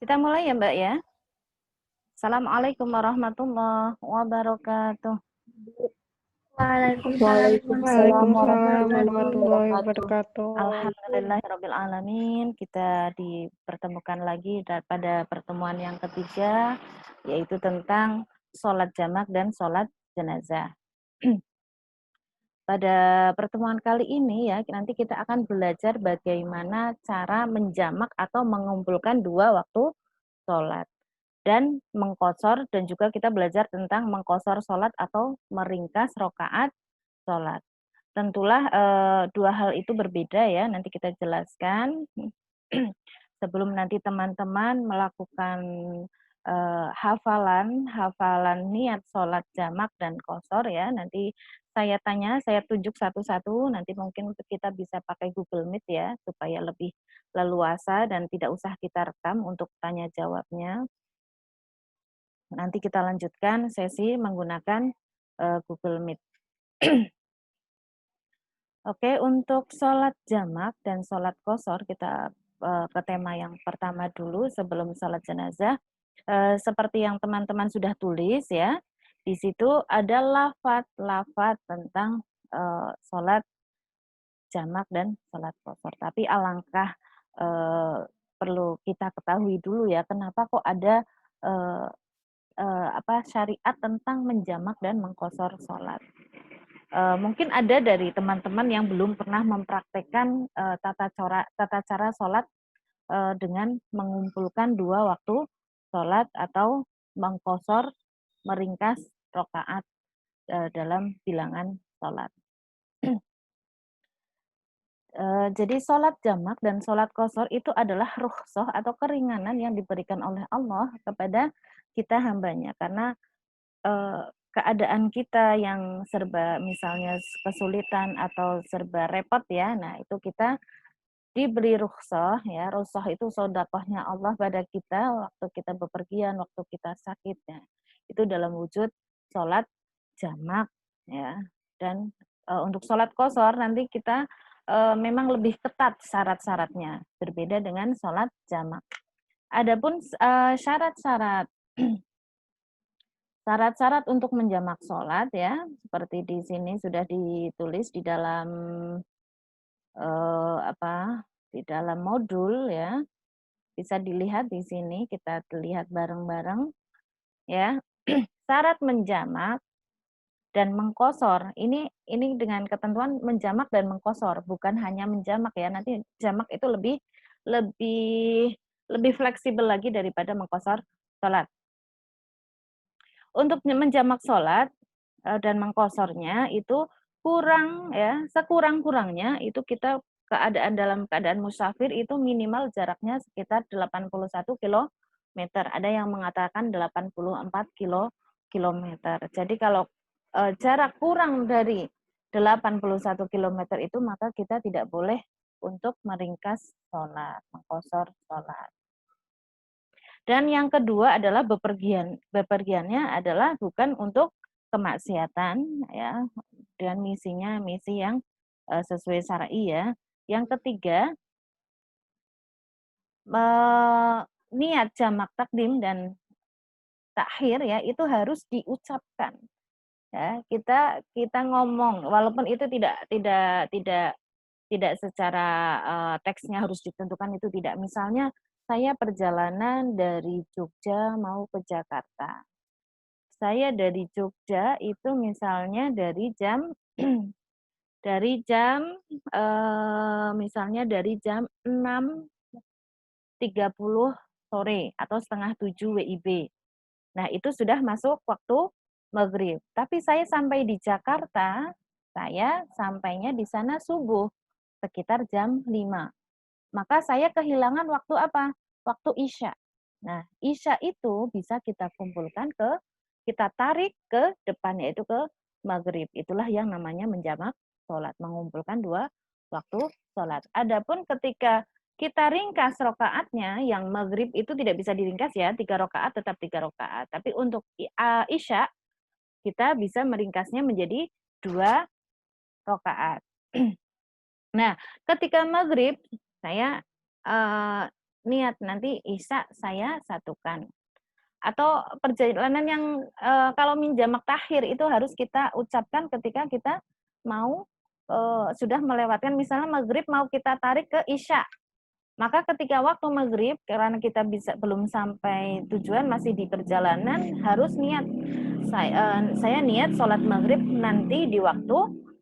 Kita mulai ya, Mbak ya. Assalamualaikum warahmatullahi wabarakatuh. Waalaikumsalam Waalaikumsalam warahmatullahi warahmatullahi wabarakatuh. wabarakatuh. Alhamdulillahirabbil alamin. Kita dipertemukan lagi pada pertemuan yang ketiga, yaitu tentang sholat jamak dan sholat jenazah. Pada pertemuan kali ini ya, nanti kita akan belajar bagaimana cara menjamak atau mengumpulkan dua waktu sholat. Dan mengqashar, dan juga kita belajar tentang mengqashar sholat atau meringkas rokaat sholat. Tentulah dua hal itu berbeda ya, nanti kita jelaskan. Sebelum nanti teman-teman melakukan hafalan niat sholat jamak dan qashar ya, nanti saya tanya, saya tunjuk satu-satu, nanti mungkin kita bisa pakai Google Meet ya, supaya lebih leluasa dan tidak usah kita rekam untuk tanya jawabnya. Nanti kita lanjutkan sesi menggunakan Google Meet. Oke, untuk sholat jamak dan sholat qashar, kita ke tema yang pertama dulu sebelum sholat jenazah. Seperti yang teman-teman sudah tulis ya, di situ ada lafaz-lafaz tentang sholat jamak dan sholat qashar. Tapi alangkah perlu kita ketahui dulu ya, kenapa kok ada eh, syariat tentang menjamak dan mengqashar sholat. Mungkin ada dari teman-teman yang belum pernah mempraktekkan tata cara sholat dengan mengumpulkan dua waktu sholat atau mengqashar, meringkas rokaat dalam bilangan sholat. Jadi sholat jamak dan sholat qashar itu adalah rukhsah atau keringanan yang diberikan oleh Allah kepada kita hambanya, karena keadaan kita yang serba misalnya kesulitan atau serba repot ya, nah itu kita diberi rukhsah ya, rukhsah itu sedekahnya Allah pada kita waktu kita bepergian, waktu kita sakit ya, itu dalam wujud sholat jamak ya. Dan untuk sholat qashar nanti kita memang lebih ketat syarat-syaratnya, berbeda dengan sholat jamak. Adapun syarat-syarat syarat-syarat untuk menjamak sholat ya, seperti di sini sudah ditulis di dalam di dalam modul ya, bisa dilihat di sini, kita lihat bareng-bareng ya. Syarat menjamak dan mengqashar ini dengan ketentuan menjamak dan mengqashar, bukan hanya menjamak ya. Nanti jamak itu lebih fleksibel lagi daripada mengqashar sholat. Untuk menjamak sholat dan mengqasharnya itu kurang ya, sekurang-kurangnya itu kita dalam keadaan musafir itu minimal jaraknya sekitar 81 kilometer. Ada yang mengatakan 84 kilometer. Jadi kalau jarak kurang dari 81 kilometer itu, maka kita tidak boleh untuk meringkas sholat, mengqashar sholat. Dan yang kedua adalah bepergiannya adalah bukan untuk kemaksiatan ya, dan misinya misi yang sesuai syar'i ya. Yang ketiga, niat jamak takdim dan takhir ya itu harus diucapkan. Ya, kita ngomong walaupun itu tidak secara teksnya harus ditentukan, itu tidak. Misalnya saya perjalanan dari Jogja mau ke Jakarta. Saya dari Jogja itu misalnya misalnya dari jam 6.30 sore atau setengah 7 WIB. Nah, itu sudah masuk waktu maghrib. Tapi saya sampai di Jakarta, saya sampainya di sana subuh, sekitar jam 5. Maka saya kehilangan waktu apa? Waktu Isya. Nah, Isya itu bisa kita kumpulkan kita tarik ke depan, yaitu ke maghrib. Itulah yang namanya menjamak sholat, mengumpulkan dua waktu sholat. Adapun ketika kita ringkas rokaatnya, yang maghrib itu tidak bisa diringkas ya, 3 rokaat tetap 3 rokaat. Tapi untuk Isya, kita bisa meringkasnya menjadi 2 rokaat. Nah, ketika maghrib, saya niat nanti isya saya satukan. Atau perjalanan yang kalau min jamak takhir itu harus kita ucapkan ketika kita mau sudah melewatkan misalnya maghrib mau kita tarik ke isya. Maka ketika waktu maghrib, karena kita belum sampai tujuan masih di perjalanan, harus niat. Saya niat sholat maghrib nanti di waktu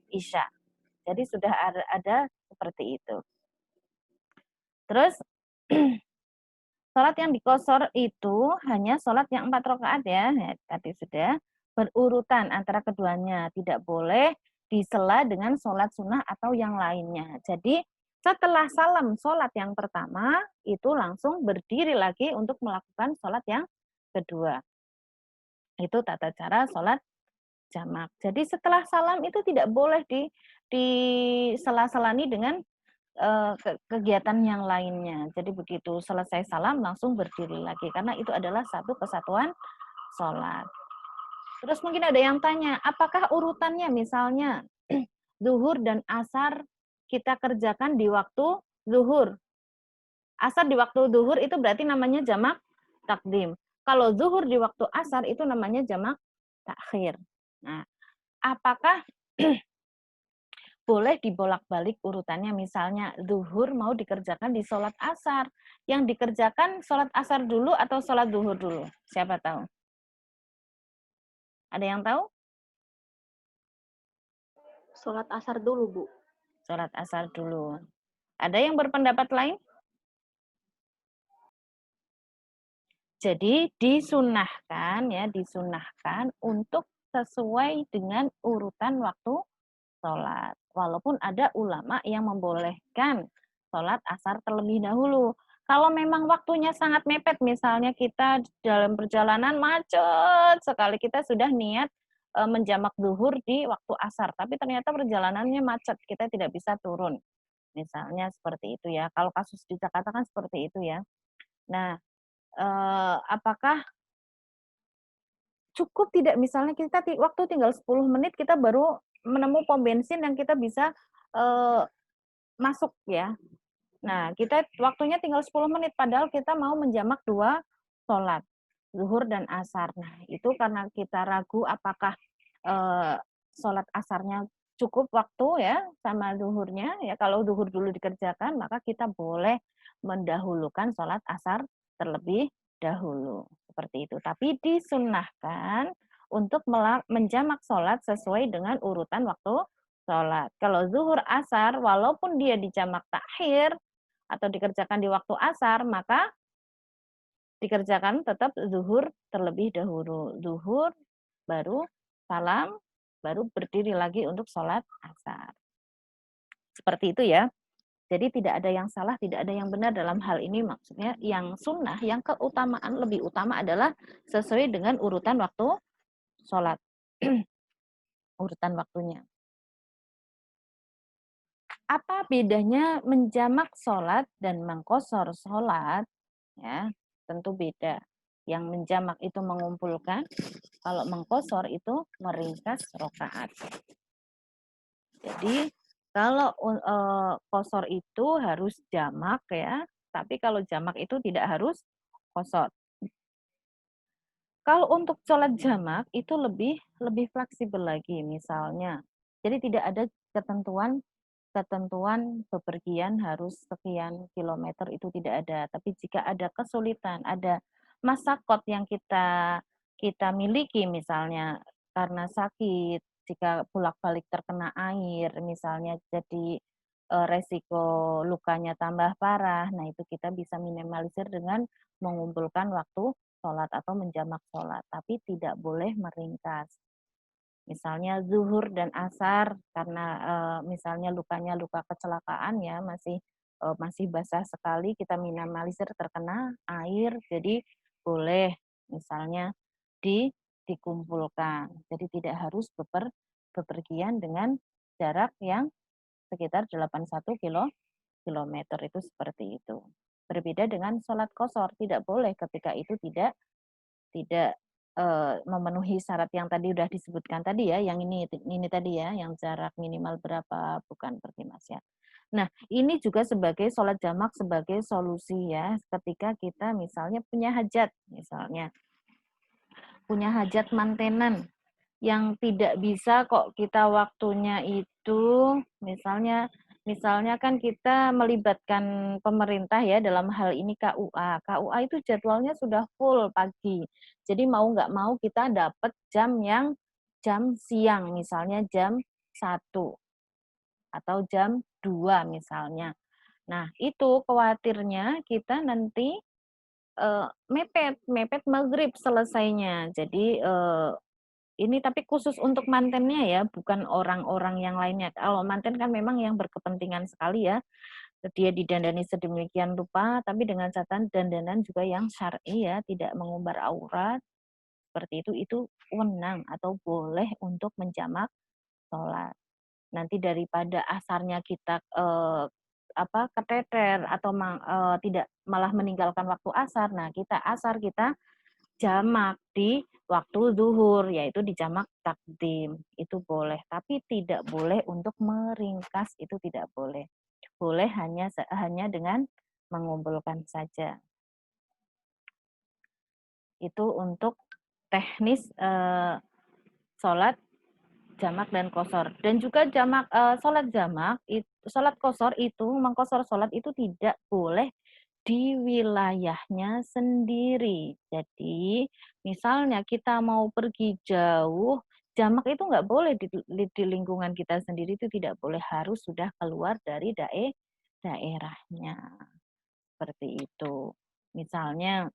isya. Jadi sudah ada seperti itu. Terus sholat yang dikosor itu hanya sholat yang 4 rakaat ya, tadi sudah berurutan antara keduanya, tidak boleh disela dengan sholat sunnah atau yang lainnya. Jadi setelah salam sholat yang pertama, itu langsung berdiri lagi untuk melakukan sholat yang kedua. Itu tata cara sholat jamak. Jadi setelah salam itu tidak boleh disela-selani dengan kegiatan yang lainnya. Jadi begitu selesai salam langsung berdiri lagi karena itu adalah satu kesatuan sholat. Terus mungkin ada yang tanya, apakah urutannya misalnya zuhur dan asar kita kerjakan di waktu zuhur. Asar di waktu zuhur itu berarti namanya jamak takdim. Kalau zuhur di waktu asar itu namanya jamak takhir. Nah, apakah boleh dibolak-balik urutannya, misalnya zuhur mau dikerjakan di sholat asar. Yang dikerjakan sholat asar dulu atau sholat zuhur dulu? Siapa tahu? Ada yang tahu? Sholat asar dulu, Bu. Sholat asar dulu. Ada yang berpendapat lain? Jadi disunahkan ya, disunahkan untuk sesuai dengan urutan waktu sholat. Walaupun ada ulama yang membolehkan sholat asar terlebih dahulu. Kalau memang waktunya sangat mepet, misalnya kita dalam perjalanan macet sekali, kita sudah niat menjamak zuhur di waktu asar, tapi ternyata perjalanannya macet, kita tidak bisa turun. Misalnya seperti itu ya. Kalau kasus di Jakarta kan seperti itu ya. Nah, apakah cukup tidak misalnya kita waktu tinggal 10 menit kita baru menemu pom bensin yang kita bisa masuk ya. Nah, kita waktunya tinggal 10 menit padahal kita mau menjamak 2 sholat, zuhur dan asar. Nah, itu karena kita ragu apakah sholat asarnya cukup waktu ya sama zuhurnya. Ya kalau zuhur dulu dikerjakan, maka kita boleh mendahulukan sholat asar terlebih dahulu. Seperti itu. Tapi disunnahkan untuk menjamak sholat sesuai dengan urutan waktu sholat. Kalau zuhur asar, walaupun dia dijamak takhir atau dikerjakan di waktu asar, maka dikerjakan tetap zuhur terlebih dahulu. Zuhur, baru salam, baru berdiri lagi untuk sholat asar. Seperti itu ya. Jadi tidak ada yang salah, tidak ada yang benar dalam hal ini. Maksudnya yang sunnah, yang keutamaan, lebih utama adalah sesuai dengan urutan waktu sholat. Urutan waktunya. Apa bedanya menjamak sholat dan mengkosor sholat? Ya, tentu beda. Yang menjamak itu mengumpulkan, kalau mengkosor itu meringkas rokaat. Jadi kalau kosor itu harus jamak ya, tapi kalau jamak itu tidak harus kosor. Kalau untuk sholat jamak itu lebih fleksibel lagi misalnya. Jadi tidak ada ketentuan bepergian harus sekian kilometer itu tidak ada. Tapi jika ada kesulitan, ada masakot yang kita miliki misalnya karena sakit, jika bolak-balik terkena air misalnya jadi resiko lukanya tambah parah. Nah, itu kita bisa minimalisir dengan mengumpulkan waktu sholat atau menjamak sholat, tapi tidak boleh meringkas. Misalnya zuhur dan asar karena misalnya lukanya luka kecelakaan ya masih basah sekali kita minimalisir terkena air jadi boleh misalnya dikumpulkan. Jadi tidak harus bepergian dengan jarak yang sekitar 81 kilometer itu seperti itu. Berbeda dengan sholat kosor, tidak boleh ketika itu tidak memenuhi syarat yang tadi udah disebutkan tadi ya, yang ini tadi ya, yang jarak minimal berapa bukan pergi maksiat. Nah, ini juga sebagai sholat jamak sebagai solusi ya, ketika kita misalnya punya hajat, misalnya punya hajat mantenan yang tidak bisa kok kita waktunya itu misalnya kan kita melibatkan pemerintah ya dalam hal ini KUA. KUA itu jadwalnya sudah full pagi. Jadi mau nggak mau kita dapat jam siang, misalnya jam 1 atau jam 2 misalnya. Nah, itu khawatirnya kita nanti mepet maghrib selesainya. Jadi ini tapi khusus untuk mantennya ya, bukan orang-orang yang lainnya. Kalau manten kan memang yang berkepentingan sekali ya, dia didandani sedemikian rupa, tapi dengan catatan dandanan juga yang syar'i ya, tidak mengumbar aurat, seperti itu wewenang atau boleh untuk menjamak sholat. Nanti daripada asarnya kita keteter atau tidak malah meninggalkan waktu asar. Nah, kita jamak di waktu zuhur, yaitu di jamak takdim. Itu boleh, tapi tidak boleh untuk meringkas, itu tidak boleh. Boleh hanya dengan mengumpulkan saja. Itu untuk teknis sholat jamak dan kosor. Dan juga sholat kosor itu, mengkosor sholat itu tidak boleh di wilayahnya sendiri. Jadi, misalnya kita mau pergi jauh, jamak itu nggak boleh di lingkungan kita sendiri, itu tidak boleh, harus sudah keluar dari daerahnya. Seperti itu. Misalnya,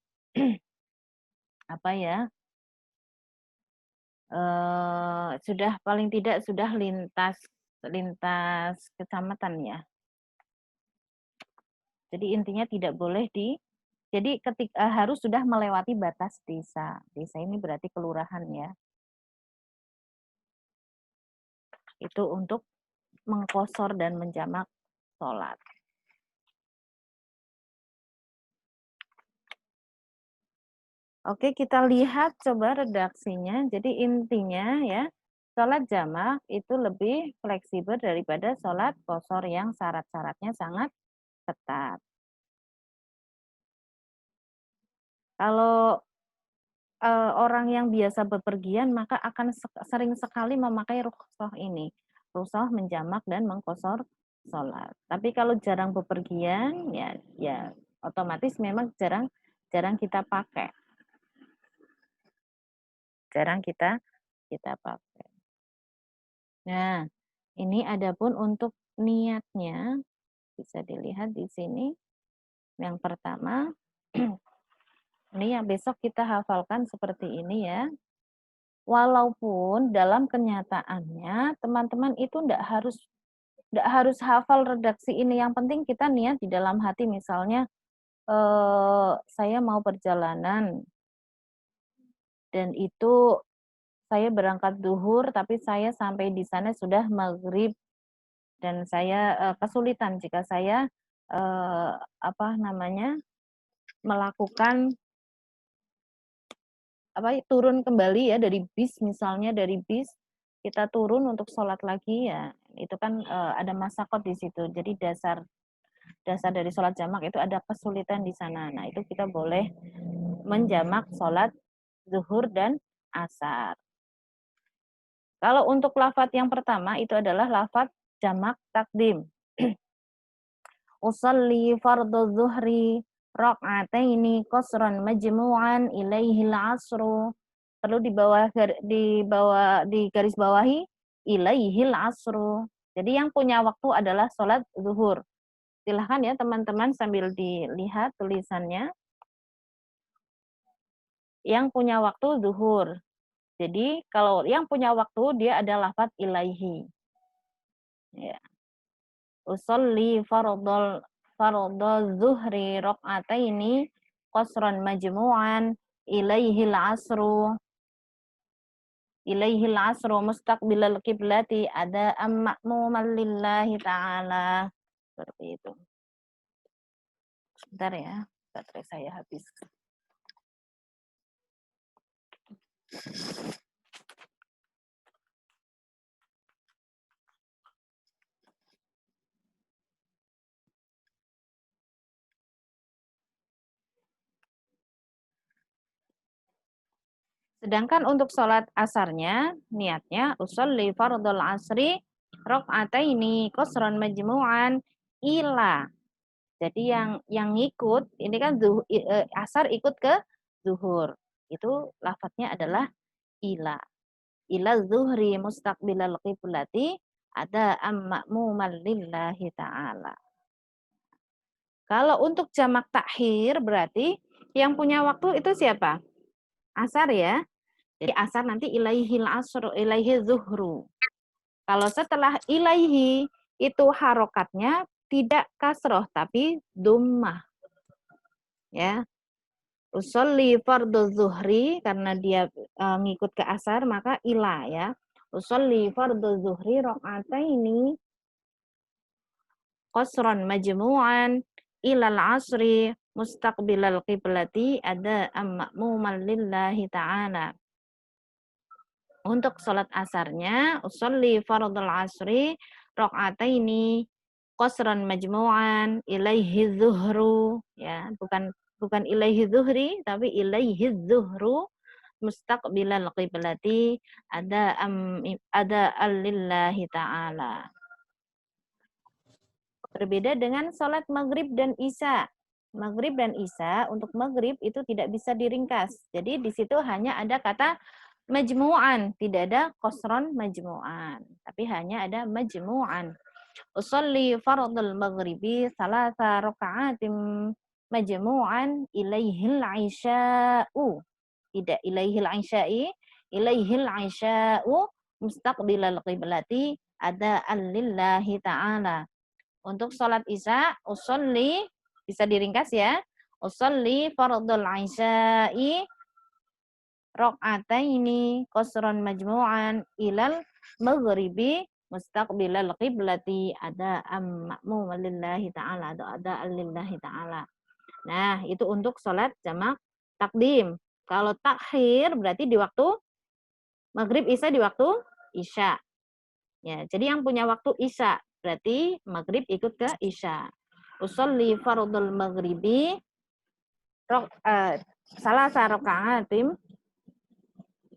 apa ya, sudah paling tidak sudah lintas kecamatan ya. Jadi intinya tidak boleh jadi ketika harus sudah melewati batas desa. Desa ini berarti kelurahan ya. Itu untuk mengkosor dan menjamak sholat. Oke, kita lihat coba redaksinya. Jadi intinya ya, sholat jamak itu lebih fleksibel daripada sholat kosor yang syarat-syaratnya sangat ketat. Kalau orang yang biasa bepergian maka akan sering sekali memakai rukhsah ini. Rukhsah menjamak dan mengkosor sholat. Tapi kalau jarang bepergian ya otomatis memang jarang kita pakai. Jarang kita pakai. Nah, ini adapun untuk niatnya bisa dilihat di sini. Yang pertama, ini yang besok kita hafalkan seperti ini ya. Walaupun dalam kenyataannya teman-teman itu enggak harus hafal redaksi ini, yang penting kita niat di dalam hati, misalnya saya mau perjalanan dan itu saya berangkat duhur tapi saya sampai di sana sudah maghrib dan saya kesulitan jika saya melakukan turun kembali ya dari bis, misalnya dari bis kita turun untuk sholat lagi ya, itu kan ada masaqat di situ. Jadi dasar dari sholat jamak itu ada kesulitan di sana. Nah, itu kita boleh menjamak sholat zuhur dan asar. Kalau untuk lafadz yang pertama itu adalah lafadz jamak takdim. Usalli fardhu zuhri raq'ataini qasran majmu'an ilaihil asru. Perlu di garis bawahi ilaihil asru. Jadi yang punya waktu adalah sholat zuhur. Silahkan ya teman-teman sambil dilihat tulisannya. Yang punya waktu zuhur. Jadi kalau yang punya waktu dia ada lafadz ilaihi. Ya. Usolli fardhu zuhri raq'ataini qasran majmu'an ilaihil asru. Ilaihil asru mustaqbilal qiblati ada ma'muman lillahi ta'ala. Seperti itu. Sebentar ya, baterai saya habis. Sedangkan untuk sholat asarnya, niatnya usolli fardul asri rok'ataini qasran majmu'an ila. Jadi yang ngikut ini kan asar ikut ke zuhur. Itu lafadznya adalah ila. Ila zuhri mustaqbilal qiblati ada ma'muman lillahi ta'ala. Kalau untuk jamak takhir berarti yang punya waktu itu siapa? Asar ya. Jadi asar nanti ilaihil asru, ilaihi zuhru. Kalau setelah ilaihi itu harokatnya tidak kasroh tapi dummah. Ya. Usolli fardhu zuhri karena dia ngikut ke asar maka ila ya. Usolli fardhu zuhri rakaataini qasran majmu'an ilal asri mustaqbilal qiblati ada ma'muman lillahi ta'ala. Untuk sholat asarnya, usolli fardul asri rakaataini qasran majmu'an ilaihi zuhru ya, bukan ilaihi zuhri tapi ilaihi zuhru mustaqbilal qiblati ada lillahi ta'ala. Berbeda dengan sholat maghrib dan isya. Maghrib dan isya, untuk maghrib itu tidak bisa diringkas. Jadi di situ hanya ada kata majmu'an, tidak ada qasran majmu'an, tapi hanya ada majmu'an. Usolli fardul maghribi salasa raka'atim majmu'an ilaihil isya'u. Tidak ilaihil isya'i, ilaihil isya'u mustaqbilal qiblati ada lillahi ta'ala. Untuk sholat isya, usolli bisa diringkas ya. Usolli fardul isya'i rakaataini qasran majmu'an ilal maghribi mustaqbilal qiblati ada ma'mum lillahi ta'ala atau ada lillahi ta'ala. Nah, itu untuk sholat jamak takdim. Kalau takhir berarti di waktu maghrib isya di waktu isya. Ya, jadi yang punya waktu isya berarti maghrib ikut ke isya. Usolli fardul maghribi salasa raka'atim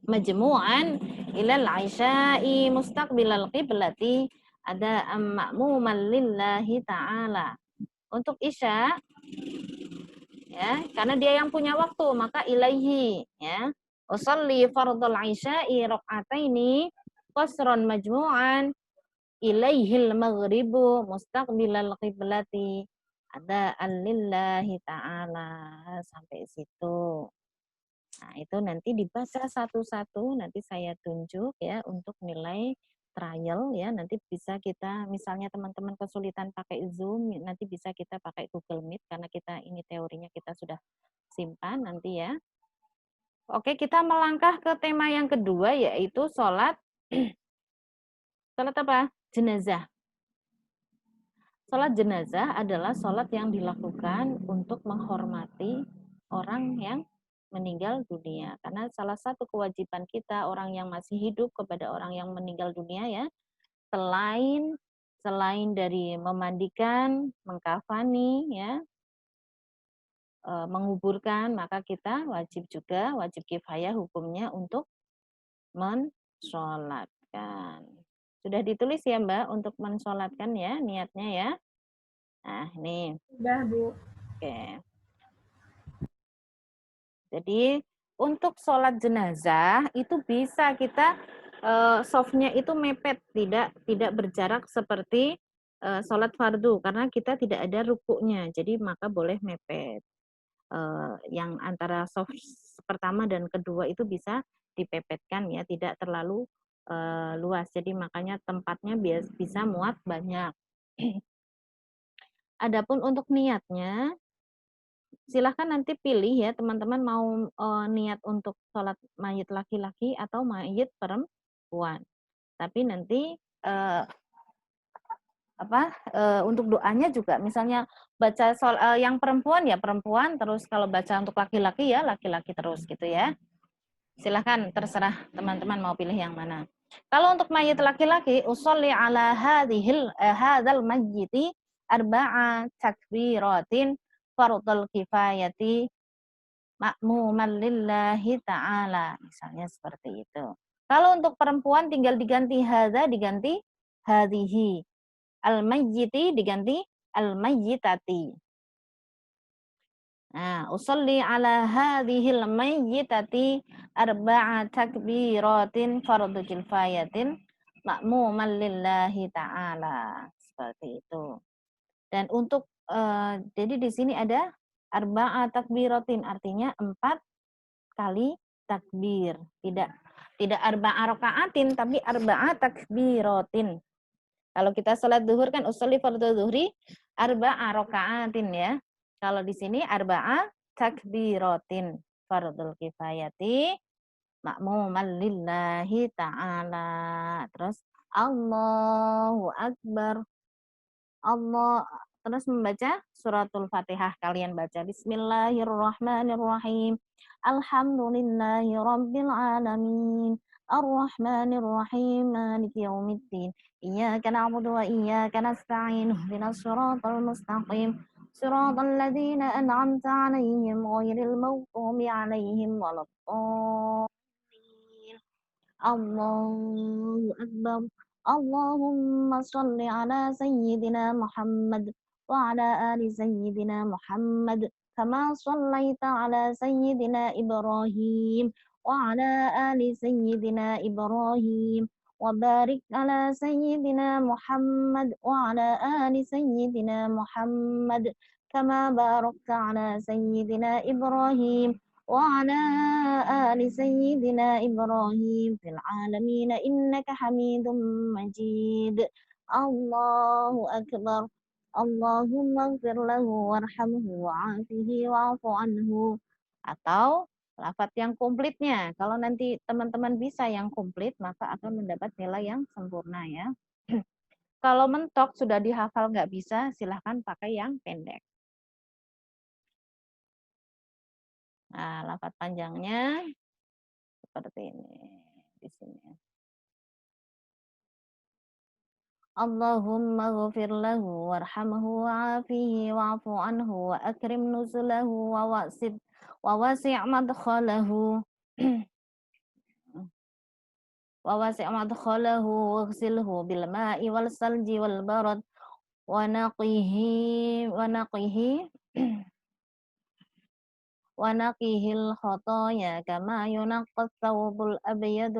majmu'an ilal isya'i mustaqbilal qiblati ada ma'muman lillahi ta'ala. Untuk isya ya, karena dia yang punya waktu maka ilaihi ya. Usolli fardul isya'i raka'ataini qasran majmu'an ilaihil maghribu mustaqbilal qiblati ada lillahi ta'ala. Sampai situ. Nah, itu nanti dibaca satu-satu, nanti saya tunjuk ya untuk nilai trial ya. Nanti bisa kita, misalnya teman-teman kesulitan pakai Zoom, nanti bisa kita pakai Google Meet karena kita ini teorinya kita sudah simpan nanti ya. Oke, kita melangkah ke tema yang kedua yaitu sholat sholat apa? Jenazah. Sholat jenazah adalah sholat yang dilakukan untuk menghormati orang yang meninggal dunia. Karena salah satu kewajiban kita orang yang masih hidup kepada orang yang meninggal dunia ya, selain dari memandikan, mengkafani ya, menguburkan, maka kita wajib kifayah hukumnya untuk mensolatkan. Sudah ditulis ya Mbak untuk mensolatkan ya niatnya ya. Nah ini. Sudah, Bu. Oke. Jadi untuk sholat jenazah itu bisa kita softnya itu mepet, tidak berjarak seperti sholat fardu karena kita tidak ada rukuknya. Jadi maka boleh mepet. Yang antara soft pertama dan kedua itu bisa dipepetkan ya, tidak terlalu luas. Jadi makanya tempatnya bisa muat banyak. Adapun untuk niatnya silahkan nanti pilih ya teman-teman mau niat untuk sholat mayit laki-laki atau mayit perempuan. Tapi nanti untuk doanya juga misalnya baca yang perempuan ya perempuan, terus kalau baca untuk laki-laki ya laki-laki terus gitu ya. Silahkan terserah teman-teman mau pilih yang mana. Kalau untuk mayit laki-laki, usolli ala hadzal mayyiti arba'a takbiratin fardul kifayati ma'muman lillahi ta'ala. Misalnya seperti itu. Kalau untuk perempuan tinggal diganti hadza diganti hadhihi. Al-mayyiti diganti al-mayyitati. Nah, usolli ala hadhil mayyitati arba'a takbiratin fardu kifayatin ma'muman lillahi ta'ala. Seperti itu. Dan untuk jadi di sini ada arba'a takbiratin, artinya 4 kali takbir. Tidak arba'a rakaatin, tapi arba'a takbiratin. Kalau kita sholat zuhur kan usolli fardhu zuhri arba'a rakaatin ya. Kalau di sini arba'a takbiratin fardhu kifayati ma'muman lillahi ta'ala. Terus Allahu Akbar. Allah terus membaca suratul Fatihah, kalian baca Bismillahirrahmanirrahim. Alhamdulillahi rabbil alamin. Arrahmanir rahim. Maliki yaumiddin. Iyyaka na'budu wa iyyaka nasta'in. Ihdinas siratal mustaqim. Siratal ladzina an'amta 'alaihim ghairil maghdubi 'alaihim waladdallin. Allahu Akbar. Allahumma salli ala sayyidina Muhammad wa ala ali sayyidina Muhammad kama sallaita ala sayyidina Ibrahim wa ala ali sayyidina Ibrahim wa barik ala sayyidina Muhammad wa ala ali sayyidina Muhammad kama barakta ala sayyidina Ibrahim وعلى آل سيدنا إبراهيم في العالمين إنك حميد مجيد الله أكبر اللهم اغفر له وارحمه وعافه واعف عنه. Atau lafaz yang komplitnya, kalau nanti teman-teman bisa yang komplit maka akan mendapat nilai yang sempurna ya. Kalau mentok sudah dihafal nggak bisa, silahkan pakai yang pendek. Nah, lafaz panjangnya seperti ini di sini. Allahumma ghfir lahu warhamhu wa'afihi wa'fu anhu wa akrim nuzulahu wa wasi' madkhalahu wa wasi' madkhalahu waghsilhu bil ma'i wal salji wal barad wa naqihi ونقيه الخطايا كما ينقى الثوب الأبيض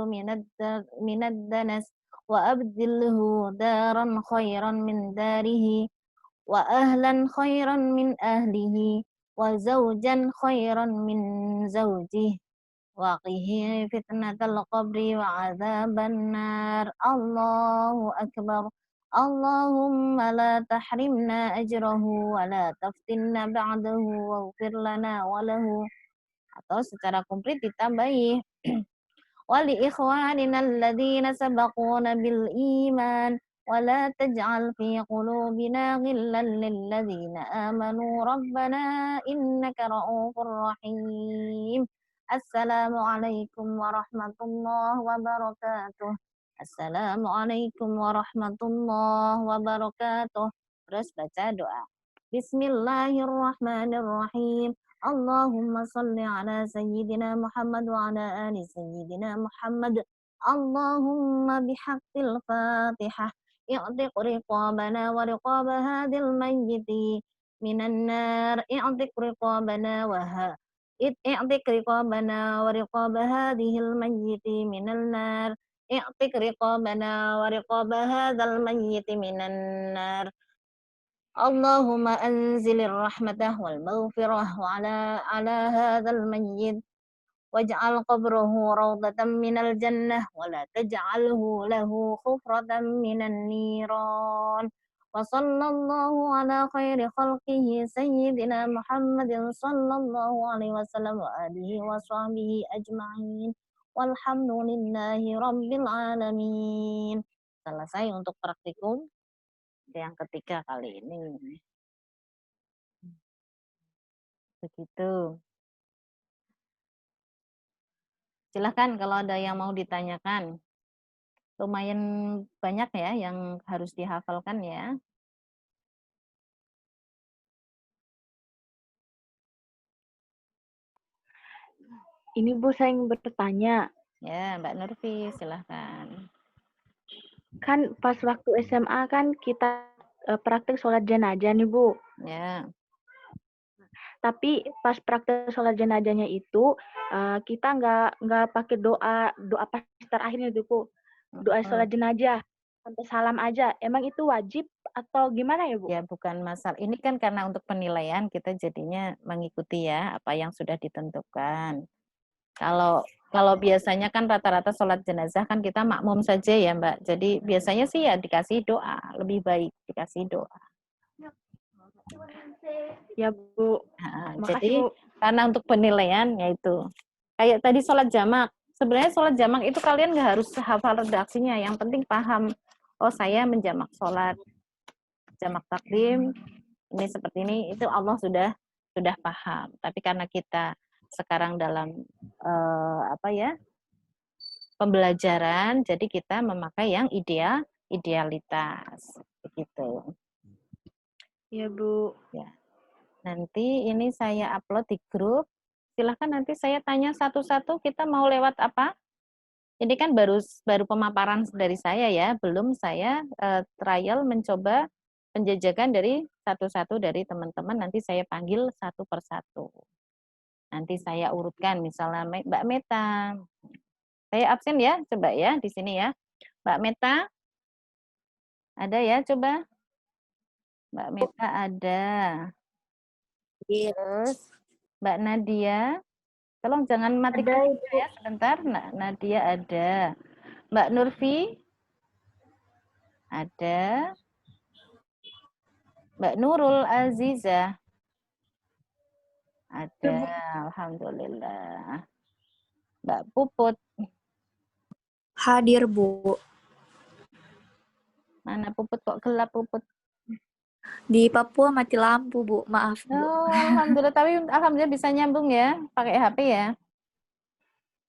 من الدنس وأبدله دارا خيرا من داره وأهلا خيرا من أهله وزوجا خيرا من زوجه وقه فتنة القبر وعذاب النار الله أكبر اللهم لا تحرمنا أجره ولا تفتنا بعده واغفر لنا وله. Atau secara komplit ditambahi wali ikhwanina alladzina sabaquna bil iman wala taj'al fi qulubina ghillan lil ladzina amanu rabbana innaka ra'ufur rahim. Assalamualaikum warahmatullahi wabarakatuh. Assalamualaikum warahmatullahi wabarakatuh. Terus baca doa. Bismillahirrahmanirrahim. Allahumma salli ala sayyidina Muhammad wa ala ali sayyidina Muhammad. Allahumma bihaqqil Fatihah. I'tiq riqabana wa riqaba hadil mayyiti minan nar. I'tiq riqabana wa i'tiq riqabana wa riqaba hadhil mayyiti minan nar. I'tiq riqabana wa riqaba hadzal mayyiti minan nar. Allahumma anzilir rahmatah wal maghfirah ala hadzal mayyit waj'al qabrahu rawdatan minal jannah wa la taj'alhu lahu khufratan minan niran. Wa sallallahu ala khairi khalqihi sayyidina Muhammadin sallallahu alaihi wasallam wa alihi wa sahbihi ajma'in. Walhamdulillahi rabbil alamin. Selesai untuk praktikum yang ketiga kali ini. Begitu. Silahkan kalau ada yang mau ditanyakan. Lumayan banyak ya yang harus dihafalkan ya. Ini Bu, saya ingin bertanya. Ya, Mbak Nurfi, silahkan. Kan pas waktu SMA kan kita praktek sholat jenazah nih Bu. Ya, Tapi pas praktek sholat jenazahnya itu kita nggak pakai doa pas terakhirnya itu Bu. Doa sholat mm, jenazah sampai salam aja. Emang itu wajib atau gimana ya Bu? ya bukan masalah. Ini kan karena untuk penilaian kita jadinya mengikuti ya apa yang sudah ditentukan. Kalau kalau biasanya kan rata-rata sholat jenazah kan kita makmum saja ya Mbak. Jadi biasanya sih ya dikasih doa, lebih baik dikasih doa. Ya Bu. Nah, Makasih jadi Bu. karena untuk penilaian yaitu kayak tadi sholat jamak. Sebenarnya sholat jamak itu kalian nggak harus hafal redaksinya. Yang penting paham. Oh saya menjamak sholat jamak takdim ini seperti ini. Itu Allah sudah paham. Tapi karena kita sekarang dalam apa ya pembelajaran, jadi kita memakai yang idealitas begitu. Ya Bu. Ya. Nanti ini saya upload di grup. Silahkan nanti saya tanya satu-satu. Kita mau lewat apa? Ini kan baru baru pemaparan dari saya ya. Belum saya trial mencoba penjajakan dari satu-satu dari teman-teman. Nanti saya panggil satu persatu. Nanti saya urutkan. Misalnya Mbak Meta. Saya absen ya, coba ya di sini ya. Mbak Meta, ada ya? Coba. Mbak Meta ada. Terus Mbak Nadia. Tolong jangan matikan Ada video Ibu. ya sebentar. Nah, Nadia ada. Mbak Nurfi ada. Mbak Nurul Aziza ada. Alhamdulillah. Mbak Puput Hadir, Bu. mana Puput kok gelap Puput? Di Papua mati lampu, Bu. Maaf, Bu. Oh, alhamdulillah. Tapi alhamdulillah bisa nyambung ya pakai HP ya.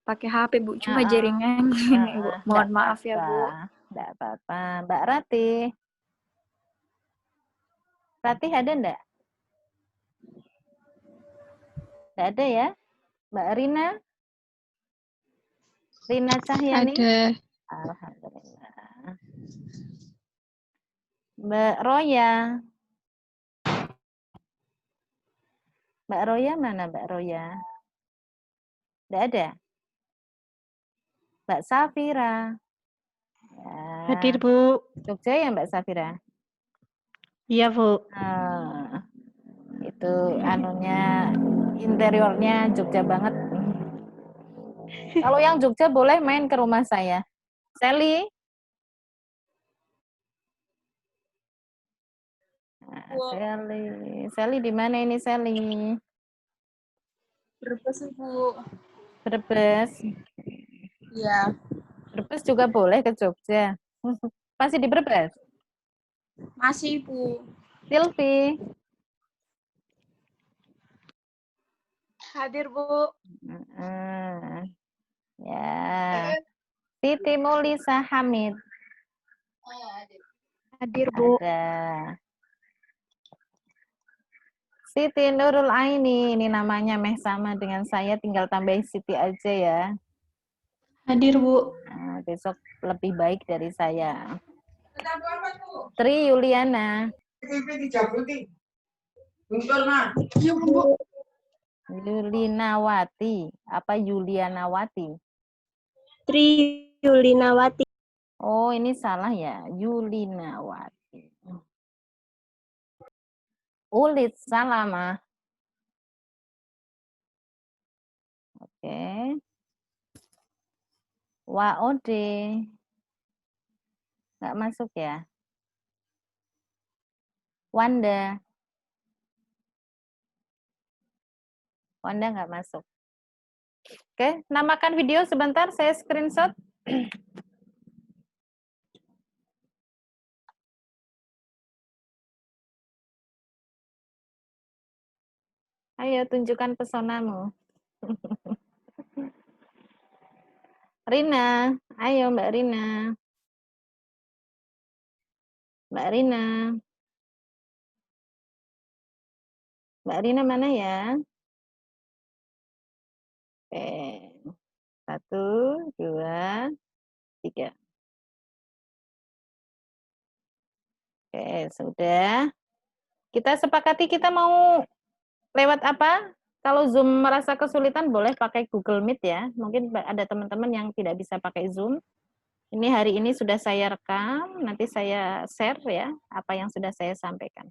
Pakai HP, Bu. Cuma Heeh, jaringan gini, Bu. enggak Mohon maaf ya, apa-apa. Bu. Enggak apa-apa. Mbak Rati. Rati ada enggak? Enggak ada ya? Mbak Rina? Rina Cahyani? Ada. Alhamdulillah. Mbak Roya. Mbak Roya mana Mbak Roya? Enggak ada? Mbak Safira. Ya. Hadir Bu. Jogja ya Mbak Safira? Iya Bu. Itu anunya interiornya Jogja banget. Kalau yang Jogja boleh main ke rumah saya. Sally. Nah, Sally. Sally di mana ini Sally? Brebes, Bu. Brebes. Iya. Brebes juga boleh ke Jogja. Masih di Brebes? Masih, Bu. Silvi. Hadir, Bu. Ya. Siti Mulisa Hamid. Hadir Bu. Ada. Siti Nurul Aini, ini namanya meh sama dengan saya, tinggal tambahin Siti aja ya. Hadir, Bu. Nah, besok lebih baik dari saya. Tri Yuliana. Iya, Bu. Yulinawati. Apa Yulianawati? Tri Yulinawati. Oh, ini salah ya. Yulinawati. Ulit Salama. Oke. Waode. Nggak masuk ya. Wanda. Wanda nggak masuk. Oke, namakan video sebentar, saya screenshot. Ayo, tunjukkan pesonamu. Rina, ayo Mbak Rina. Mbak Rina. Mbak Rina mana ya? Oke. 1, 2, 3. Oke, sudah. Kita sepakati kita mau lewat apa? Kalau Zoom merasa kesulitan boleh pakai Google Meet ya. Mungkin ada teman-teman yang tidak bisa pakai Zoom. Ini hari ini sudah saya rekam, nanti saya share ya apa yang sudah saya sampaikan.